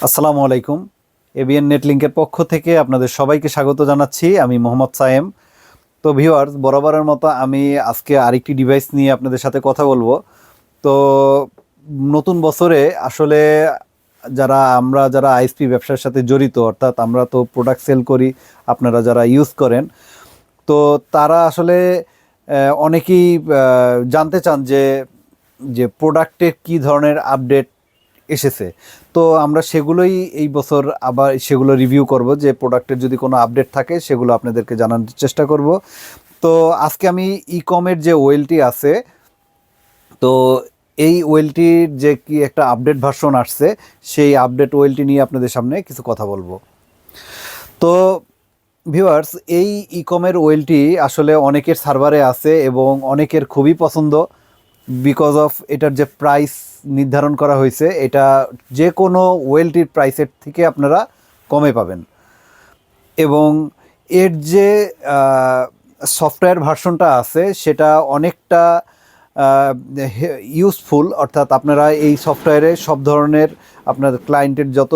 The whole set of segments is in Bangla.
আসসালামু আলাইকুম। এবিএন নেটলিংকের পক্ষ থেকে আপনাদের সবাইকে স্বাগত জানাচ্ছি। আমি মোহাম্মদ সায়েম। তো ভিউয়ার্স, বরাবরের মতো আমি আজকে আরেকটি ডিভাইস নিয়ে আপনাদের সাথে কথা বলবো। তো নতুন বছরে আসলে যারা আইএসপি ব্যবসার সাথে জড়িত, অর্থাৎ আমরা তো প্রোডাক্ট সেল করি, আপনারা যারা ইউজ করেন, তো তারা আসলে অনেকেই জানতে চান যে যে প্রোডাক্টের কী ধরনের আপডেট এসেছে। তো আমরা সেগুলোই এই বছর আবার সেগুলো রিভিউ করব, যে প্রোডাক্টের যদি কোনো আপডেট থাকে সেগুলো আপনাদেরকে জানানোর চেষ্টা করব। তো আজকে আমি ইকমের যে ওয়েলটি আছে, তো এই ওয়েলটির যে কি একটা আপডেট ভার্সন আসছে, সেই আপডেট ওয়েলটি নিয়ে আপনাদের সামনে কিছু কথা বলবো। তো ভিউয়ার্স, এই ইকমের ওয়েলটি আসলে অনেকের সার্ভারে আছে এবং অনেকের খুবই পছন্দ, বিকজ অফ এটার যে প্রাইস নির্ধারণ করা হয়েছে, এটা যে কোনো ওয়েলটির প্রাইসের থেকে আপনারা কমে পাবেন। এবং এর যে সফটওয়্যার ভার্সনটা আছে সেটা অনেকটা ইউজফুল, অর্থাৎ আপনারা এই সফটওয়্যারে সব ধরনের আপনার ক্লায়েন্টের যত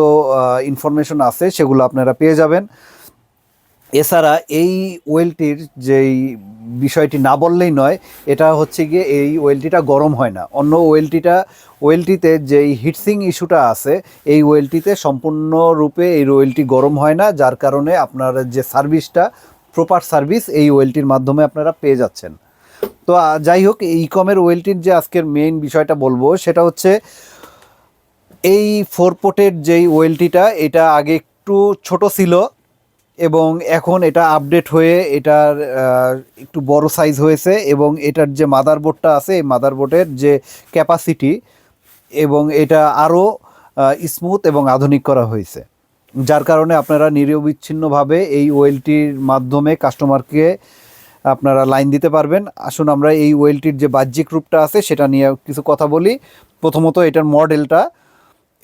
ইনফরমেশন আছে সেগুলো আপনারা পেয়ে যাবেন। এছাড়া এই ওয়েলটির যেই বিষয়টি না বললেই নয়, এটা হচ্ছে গিয়ে এই ওয়েলটিটা গরম হয় না। অন্য ওয়েলটিতে যেই হিটসিং ইস্যুটা আছে, এই ওয়েলটিতে সম্পূর্ণরূপে এই ওয়েলটি গরম হয় না, যার কারণে আপনার যে সার্ভিসটা, প্রপার সার্ভিস এই ওয়েলটির মাধ্যমে আপনারা পেয়ে যাচ্ছেন। তো যাই হোক, এই ইকমের ওয়েলটির যে আজকের মেইন বিষয়টা বলবো সেটা হচ্ছে এই 4 পোর্টের যেই ওয়েলটিটা, এটা আগে একটু ছোট ছিল এবং এখন এটা আপডেট হয়ে এটার একটু বড় সাইজ হয়েছে। এবং এটার যে মাদারবোর্ডটা আছে, এই মাদারবোর্ডের যে ক্যাপাসিটি, এবং এটা আরও স্মুথ এবং আধুনিক করা হয়েছে, যার কারণে আপনারা নিরবিচ্ছিন্নভাবে এই ওয়েলটির মাধ্যমে কাস্টমারকে আপনারা লাইন দিতে পারবেন। আসুন আমরা এই ওয়েলটির যে বাহ্যিক রূপটা আছে সেটা নিয়ে কিছু কথা বলি। প্রথমত এটার মডেলটা,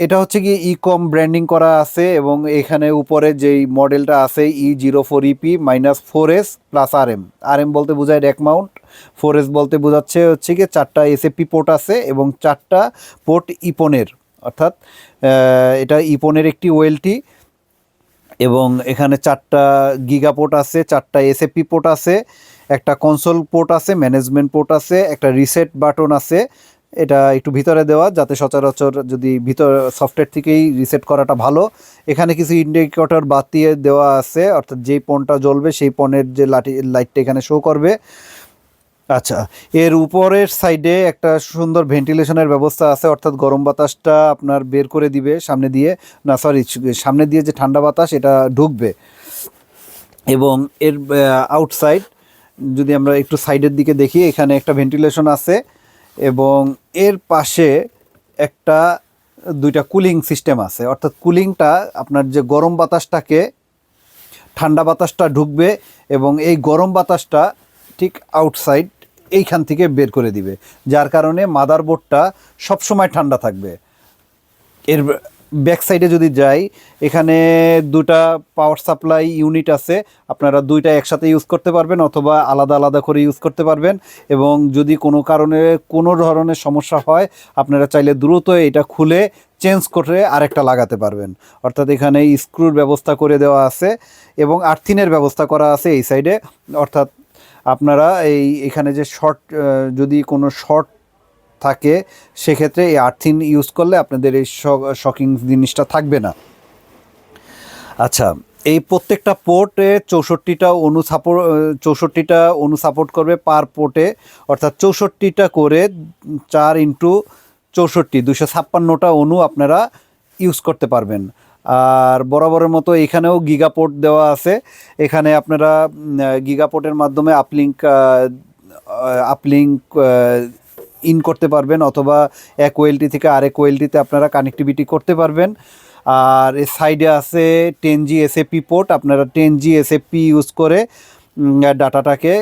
এটা হচ্ছে কি ইকম ব্র্যান্ডিং করা আছে এবং এখানে উপরে যেই মডেলটা আছে E04EP-4S+RM। RM বলতে বোঝায় র্যাক মাউন্ট, 4S বলতে বোঝাচ্ছে হচ্ছে কি 4টা এসএপি পোর্ট আছে এবং 4টা পোর্ট ইপনের, অর্থাৎ এটা ইপনের একটি ওয়েলটি। এবং এখানে 4টা গিগা পোর্ট আছে, 4টা এসএপি পোর্ট আছে, একটা কনসোল পোর্ট আছে, ম্যানেজমেন্ট পোর্ট আছে, একটা রিসেট বাটন আছে। এটা একটু ভিতরে দেওয়া, যাতে সচরাচর যদি ভিতর সফটওয়্যার থেকেই রিসেট করাটা ভালো। এখানে কিছু ইন্ডিকেটর বাতিয়ে দেওয়া আছে, অর্থাৎ যেই পনটা জ্বলবে সেই পনের যে লাইটটা এখানে শো করবে। আচ্ছা, এর উপরের সাইডে একটা সুন্দর ভেন্টিলেশনের ব্যবস্থা আছে, অর্থাৎ গরম বাতাসটা আপনার বের করে দিবে সামনে দিয়ে, না সরি, সামনে দিয়ে যে ঠান্ডা বাতাস এটা ঢুকবে। এবং এর আউটসাইড যদি আমরা একটু সাইডের দিকে দেখি, এখানে একটা ভেন্টিলেশন আছে এবং এর পাশে একটা দুইটা কুলিং সিস্টেম আছে, অর্থাৎ কুলিংটা আপনার যে গরম বাতাসটাকে, ঠান্ডা বাতাসটা ঢুকবে এবং এই গরম বাতাসটা ঠিক আউটসাইড এইখান থেকে বের করে দিবে, যার কারণে মাদারবোর্ডটা সবসময় ঠান্ডা থাকবে। এর ব্যাক সাইডে যদি যাই, এখানে দুটা পাওয়ার সাপ্লাই ইউনিট আছে, আপনারা দুইটা একসাথে ইউজ করতে পারবেন অথবা আলাদা আলাদা করে ইউজ করতে পারবেন। এবং যদি কোনো কারণে কোনো ধরনের সমস্যা হয়, আপনারা চাইলে দ্রুত এটা খুলে চেঞ্জ করে আরেকটা লাগাতে পারবেন। অর্থাৎ এখানে স্ক্রুর ব্যবস্থা করে দেওয়া আছে এবং আর্থিনের ব্যবস্থা করা আছে এই সাইডে। অর্থাৎ আপনারা এখানে যে যদি কোনো শর্ট থাকে, সেক্ষেত্রে এই আর্থিন ইউজ করলে আপনাদের এই শকিং জিনিসটা থাকবে না। আচ্ছা, এই প্রত্যেকটা পোর্টে 64টা অনু সাপোর্ট করবে পার পোর্টে, অর্থাৎ 64টা করে 4x64 256টা অনু আপনারা ইউজ করতে পারবেন। আর বরাবরের মতো এখানেও গিগাপোর্ট দেওয়া আছে, এখানে আপনারা গিগাপোর্টের মাধ্যমে আপলিঙ্ক ইন করতে পারবেন অথবা এক ওয়েলটি থেকে আরেক ওয়েলটিতে আপনারা কানেক্টিভিটি করতে পারবেন। আর এর সাইডে আছে 10G এসএপি পোর্ট, আপনারা 10G এসএপি ইউজ করে ডাটাটাকে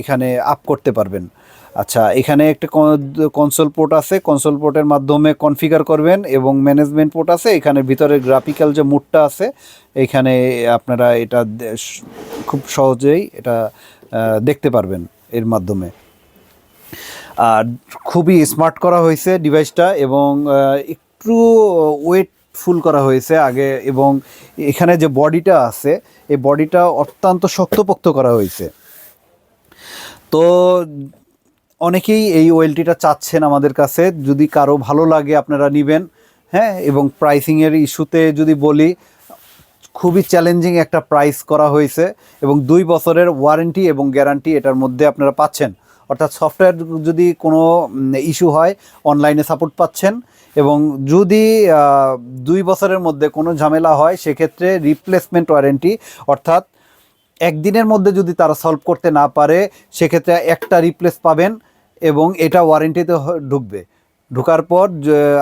এখানে আপ করতে পারবেন। আচ্ছা, এখানে একটা কনসোল পোর্ট আছে, কনসোল পোর্টের মাধ্যমে কনফিগার করবেন এবং ম্যানেজমেন্ট পোর্ট আছে, এখানে ভিতরে গ্রাফিক্যাল যে মুডটা আছে এখানে আপনারা এটা খুব সহজেই এটা দেখতে পারবেন এর মাধ্যমে। আর খুবই স্মার্ট করা হয়েছে ডিভাইসটা এবং একটু ওয়েট ফুল করা হয়েছে আগে, এবং এখানে যে বডিটা আছে এই বডিটা অত্যন্ত শক্তপোক্ত করা হয়েছে। তো অনেকেই এই ওয়েলটিটা চাচ্ছেন আমাদের কাছে, যদি কারো ভালো লাগে আপনারা নেবেন। হ্যাঁ, এবং প্রাইসিংয়ের ইস্যুতে যদি বলি, খুবই চ্যালেঞ্জিং একটা প্রাইস করা হয়েছে, এবং 2 বছরের ওয়ারেন্টি এবং গ্যারান্টি এটার মধ্যে আপনারা পাচ্ছেন। অর্থাৎ সফটওয়্যার যদি কোনো ইস্যু হয় অনলাইনে সাপোর্ট পাচ্ছেন, এবং যদি 2 বছরের মধ্যে কোনো ঝামেলা হয় সেক্ষেত্রে রিপ্লেসমেন্ট ওয়ারেন্টি, অর্থাৎ একদিনের মধ্যে যদি তারা সলভ করতে না পারে সেক্ষেত্রে একটা রিপ্লেস পাবেন, এবং এটা ওয়ারেন্টিতে ঢুকবে। ঢোকার পর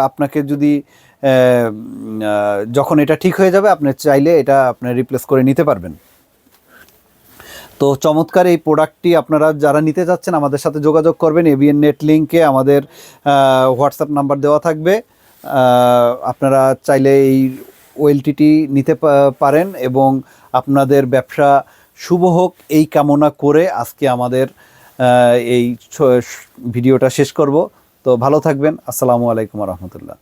আপনাকে যদি যখন এটা ঠিক হয়ে যাবে আপনি চাইলে এটা আপনি রিপ্লেস করে নিতে পারবেন। তো চমৎকার এই প্রোডাক্টটি আপনারা যারা নিতে চাচ্ছেন আমাদের সাথে যোগাযোগ করবেন। এবিএন নেট লিঙ্কে আমাদের হোয়াটসঅ্যাপ নাম্বার দেওয়া থাকবে। আপনারা চাইলে এই ওয়েলটিটি নিতে পারেন, এবং আপনাদের ব্যবসা শুভ হোক এই কামনা করে আজকে আমাদের এই ভিডিওটা শেষ করব। তো ভালো থাকবেন। আসসালামু আলাইকুম রহমতুল্লাহ।